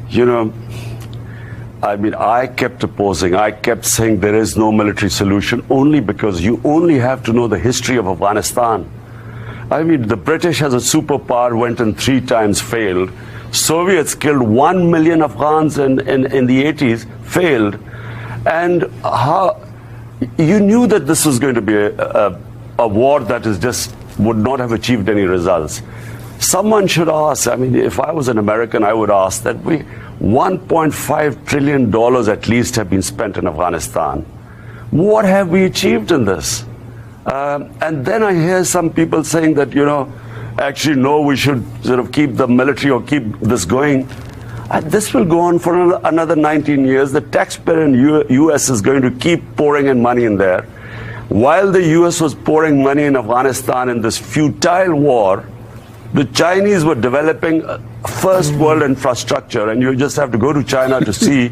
You know, I mean, I kept opposing. I kept saying there is no military solution only because you only have to know the history of Afghanistan. I mean, the British as a superpower went and 3 times failed. Soviets killed 1 million Afghans in the 80s, failed. And how you knew that this was going to be a war that is just would not have achieved any results. Someone should ask, I mean, if I was an American, I would ask that $1.5 trillion at least have been spent in Afghanistan. What have we achieved in this? And then I hear some people saying that, you know, actually, no, we should sort of keep the military or keep this going. This will go on for another 19 years. The taxpayer in U.S. is going to keep pouring in money in there. While the U.S. was pouring money in Afghanistan in this futile war, the Chinese were developing first world infrastructure, and you just have to go to China to see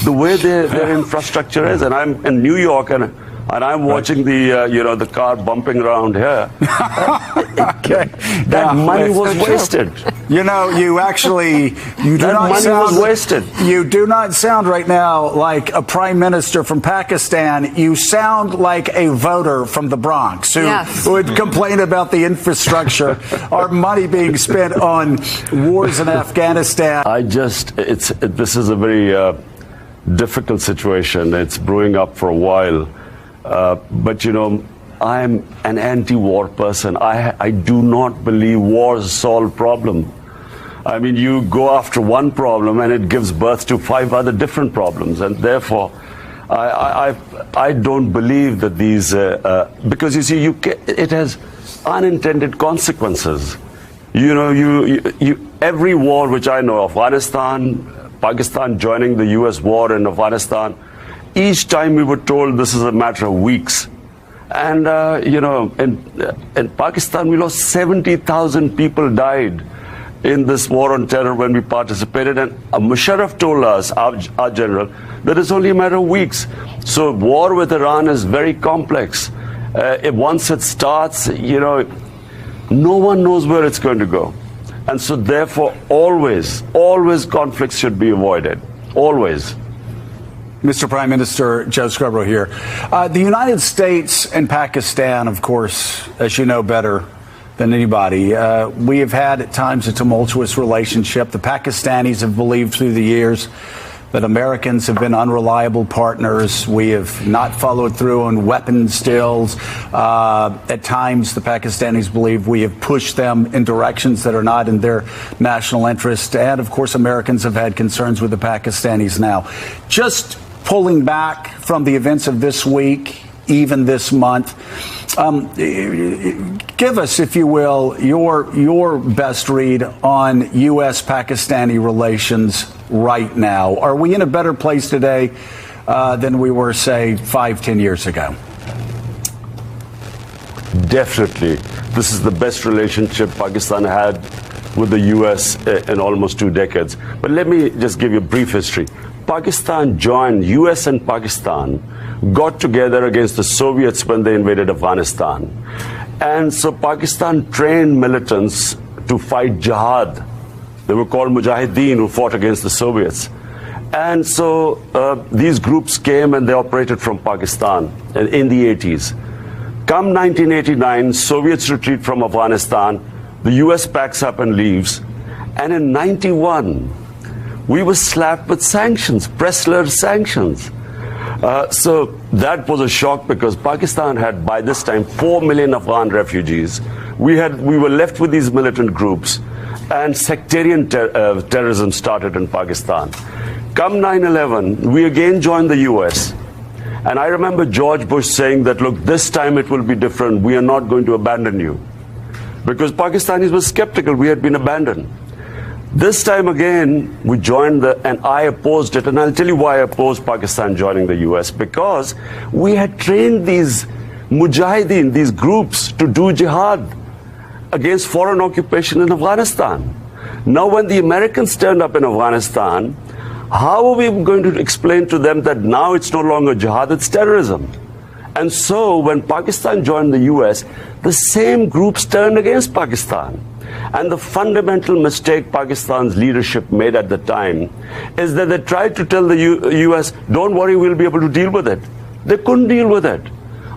the way their infrastructure is. And I'm in New York, and I'm watching the the car bumping around here. Okay. That money was wasted. You know, you do that not money sound was wasted. You do not sound right now like a prime minister from Pakistan. You sound like a voter from the Bronx who would complain about the infrastructure or money being spent on wars in Afghanistan. This is a very difficult situation. It's brewing up for a while. But, you know, I'm an anti-war person. I do not believe wars solve problem. I mean, you go after one problem and it gives birth to 5 other different problems. And therefore, I don't believe that these, because you see, it has unintended consequences. You know, every war which I know, Afghanistan, Pakistan joining the U.S. war in Afghanistan, each time we were told this is a matter of weeks. And, you know, in Pakistan, we lost 70,000 people died in this war on terror when we participated. And Musharraf told us, our general, that it's only a matter of weeks. So war with Iran is very complex. Once it starts, you know, no one knows where it's going to go. And so therefore, always conflicts should be avoided. Always. Mr. Prime Minister Joe Scarborough here. The United States and Pakistan, of course, as you know better than anybody, we have had at times a tumultuous relationship. The Pakistanis have believed through the years that Americans have been unreliable partners. We have not followed through on weapons deals. At times, the Pakistanis believe we have pushed them in directions that are not in their national interest. And, of course, Americans have had concerns with the Pakistanis now. Just pulling back from the events of this week, even this month, give us, if you will, your best read on U.S.-Pakistani relations right now. Are we in a better place today than we were, say, 5-10 years ago? Definitely. This is the best relationship Pakistan had with the U.S. in almost 2 decades. But let me just give you a brief history. Pakistan joined, U.S. and Pakistan got together against the Soviets when they invaded Afghanistan. And so Pakistan trained militants to fight jihad. They were called Mujahideen, who fought against the Soviets. And so these groups came and they operated from Pakistan in the 80s. Come 1989, Soviets retreat from Afghanistan. The U.S. packs up and leaves. And in 91, we were slapped with sanctions, Pressler sanctions. So that was a shock because Pakistan had, by this time, 4 million Afghan refugees. We were left with these militant groups, and sectarian terrorism started in Pakistan. Come 9/11, we again joined the U.S. And I remember George Bush saying that, look, this time it will be different. We are not going to abandon you. Because Pakistanis were skeptical. We had been abandoned. This time again, we joined and I opposed it. And I'll tell you why I opposed Pakistan joining the U.S. Because we had trained these mujahideen, these groups, to do jihad against foreign occupation in Afghanistan. Now, when the Americans turned up in Afghanistan, how are we going to explain to them that now it's no longer jihad, it's terrorism? And so when Pakistan joined the U.S., the same groups turned against Pakistan. And the fundamental mistake Pakistan's leadership made at the time is that they tried to tell the US, don't worry, we'll be able to deal with it. They couldn't deal with it.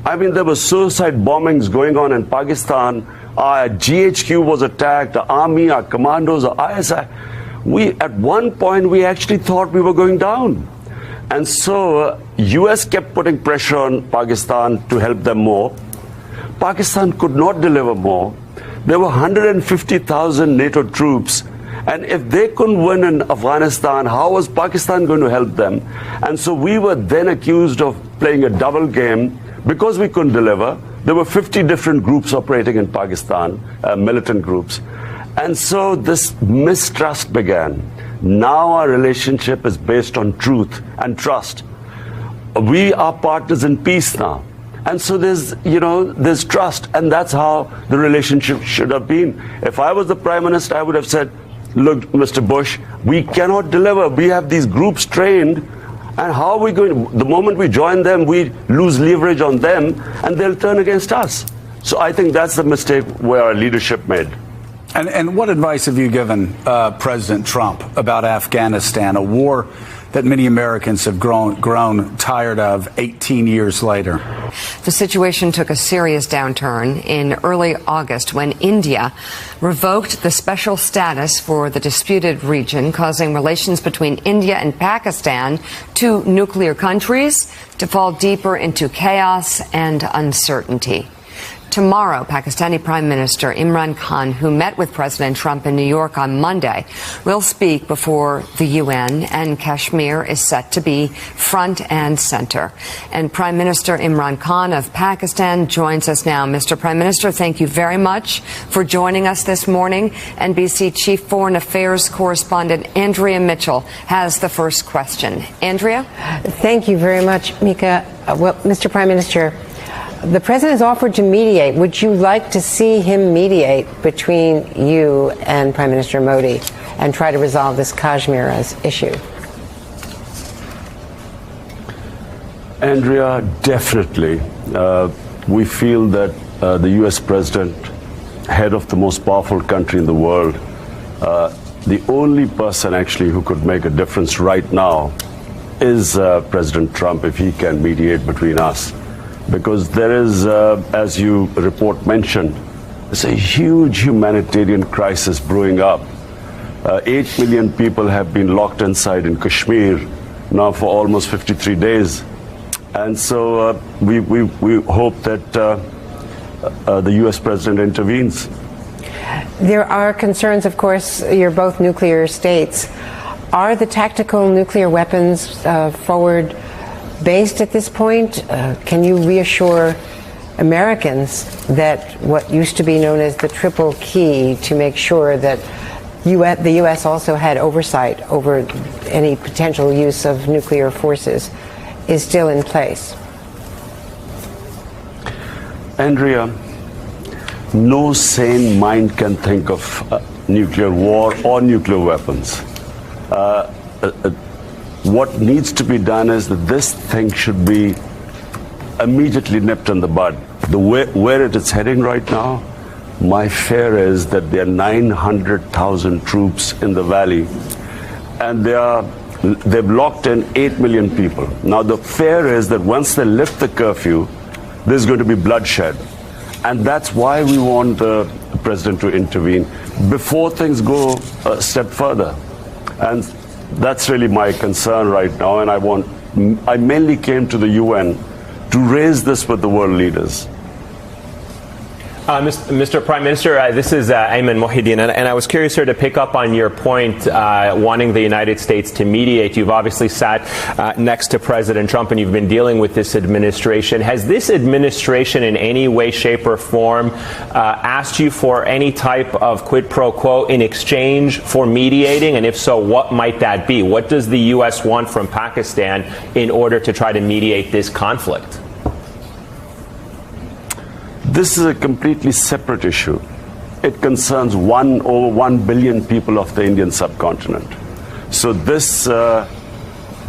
I mean, there were suicide bombings going on in Pakistan. Our GHQ was attacked, our army, our commandos, our ISI. At one point, we actually thought we were going down. And so US kept putting pressure on Pakistan to help them more. Pakistan could not deliver more. There were 150,000 NATO troops. And if they couldn't win in Afghanistan, how was Pakistan going to help them? And so we were then accused of playing a double game because we couldn't deliver. There were 50 different groups operating in Pakistan, militant groups. And so this mistrust began. Now our relationship is based on truth and trust. We are partners in peace now. And so there's trust, and that's how the relationship should have been. If I was the Prime Minister, I would have said, look, Mr. Bush, we cannot deliver. We have these groups trained, and how are we going? The moment we join them, we lose leverage on them, and they'll turn against us. So I think that's the mistake where our leadership made. And what advice have you given President Trump about Afghanistan, a war that many Americans have grown tired of 18 years later? The situation took a serious downturn in early August when India revoked the special status for the disputed region, causing relations between India and Pakistan, two nuclear countries, to fall deeper into chaos and uncertainty. Tomorrow, Pakistani Prime Minister Imran Khan, who met with President Trump in New York on Monday, will speak before the UN, and Kashmir is set to be front and center. And Prime Minister Imran Khan of Pakistan joins us now. Mr. Prime Minister, thank you very much for joining us this morning. NBC Chief Foreign Affairs Correspondent Andrea Mitchell has the first question. Andrea? Thank you very much, Mika. Well, Mr. Prime Minister, the president has offered to mediate. Would you like to see him mediate between you and Prime Minister Modi and try to resolve this Kashmir issue? Andrea, definitely. We feel that the U.S. president, head of the most powerful country in the world, the only person actually who could make a difference right now is President Trump, if he can mediate between us. Because there is, as you report mentioned, there's a huge humanitarian crisis brewing up. 8 million people have been locked inside in Kashmir now for almost 53 days. And so we hope that the U.S. president intervenes. There are concerns, of course, you're both nuclear states. Are the tactical nuclear weapons forward based at this point? Can you reassure Americans that what used to be known as the triple key to make sure that the U.S. also had oversight over any potential use of nuclear forces is still in place? Andrea, no sane mind can think of nuclear war or nuclear weapons. What needs to be done is that this thing should be immediately nipped in the bud. Where it is heading right now, my fear is that there are 900,000 troops in the valley, and they've locked in 8 million people. Now the fear is that once they lift the curfew, there's going to be bloodshed. And that's why we want the president to intervene before things go a step further. And that's really my concern right now, and I mainly came to the UN to raise this with the world leaders. Mr. Prime Minister, this is Ayman Mohideen, and I was curious here to pick up on your point, wanting the United States to mediate. You've obviously sat next to President Trump, and you've been dealing with this administration. Has this administration in any way, shape, or form asked you for any type of quid pro quo in exchange for mediating? And if so, what might that be? What does the U.S. want from Pakistan in order to try to mediate this conflict? This is a completely separate issue. It concerns over 1 billion people of the Indian subcontinent. So this, the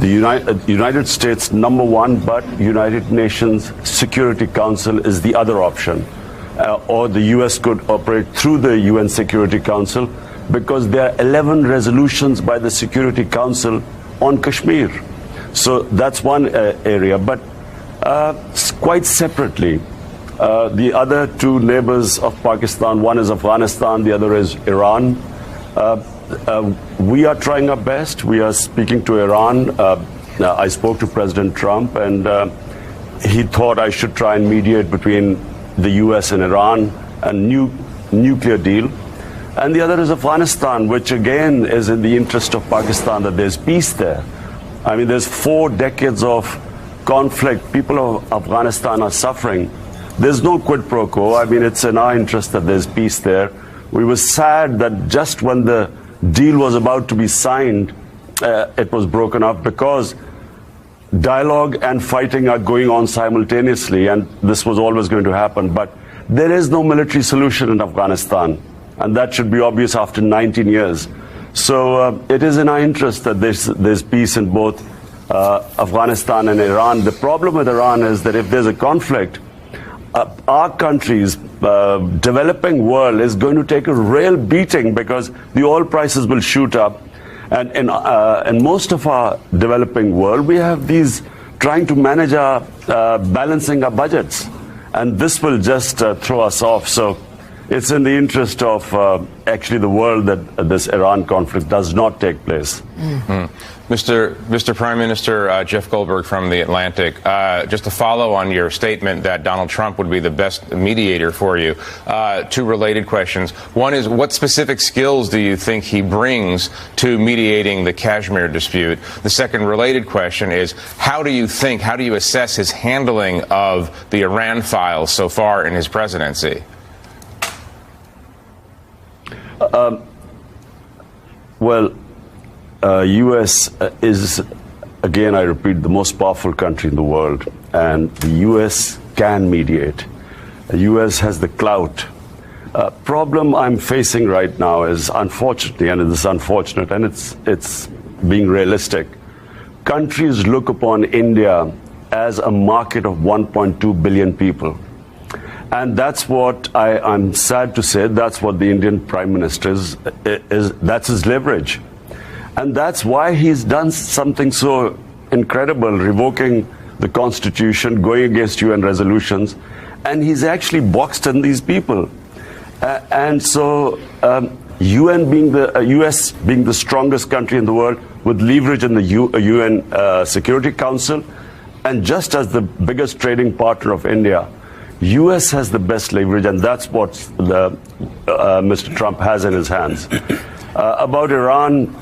United States, number one, but United Nations Security Council is the other option. or the U.S. could operate through the UN Security Council, because there are 11 resolutions by the Security Council on Kashmir. So that's one area. But quite separately, the other two neighbors of Pakistan, one is Afghanistan, the other is Iran. We are trying our best. We are speaking to Iran. I spoke to President Trump, and he thought I should try and mediate between the U.S. and Iran, a nuclear deal. And the other is Afghanistan, which again is in the interest of Pakistan, that there's peace there. I mean, there's 4 decades of conflict. People of Afghanistan are suffering. There's no quid pro quo. I mean, it's in our interest that there's peace there. We were sad that just when the deal was about to be signed, it was broken up, because dialogue and fighting are going on simultaneously, and this was always going to happen. But there is no military solution in Afghanistan, and that should be obvious after 19 years. So it is in our interest that there's peace in both Afghanistan and Iran. The problem with Iran is that if there's a conflict, our country's developing world is going to take a real beating, because the oil prices will shoot up. And in most of our developing world, we have these trying to manage our balancing our budgets, and this will just throw us off. So it's in the interest of actually the world that this Iran conflict does not take place. Mr. Prime Minister, Jeff Goldberg from The Atlantic, just to follow on your statement that Donald Trump would be the best mediator for you, 2 related questions. One is, what specific skills do you think he brings to mediating the Kashmir dispute? The second related question is, how do you assess his handling of the Iran files so far in his presidency? U.S. is, again, I repeat, the most powerful country in the world, and the U.S. can mediate. The U.S. has the clout. Problem I'm facing right now is, unfortunately, and it is unfortunate, and it's being realistic, countries look upon India as a market of 1.2 billion people. And that's what I'm sad to say, that's what the Indian Prime Minister is, that's his leverage. And that's why he's done something so incredible, revoking the Constitution, going against UN resolutions, and he's actually boxed in these people. And so US being the strongest country in the world, with leverage in the UN Security Council, and just as the biggest trading partner of India, US has the best leverage, and that's what Mr. Trump has in his hands. About Iran,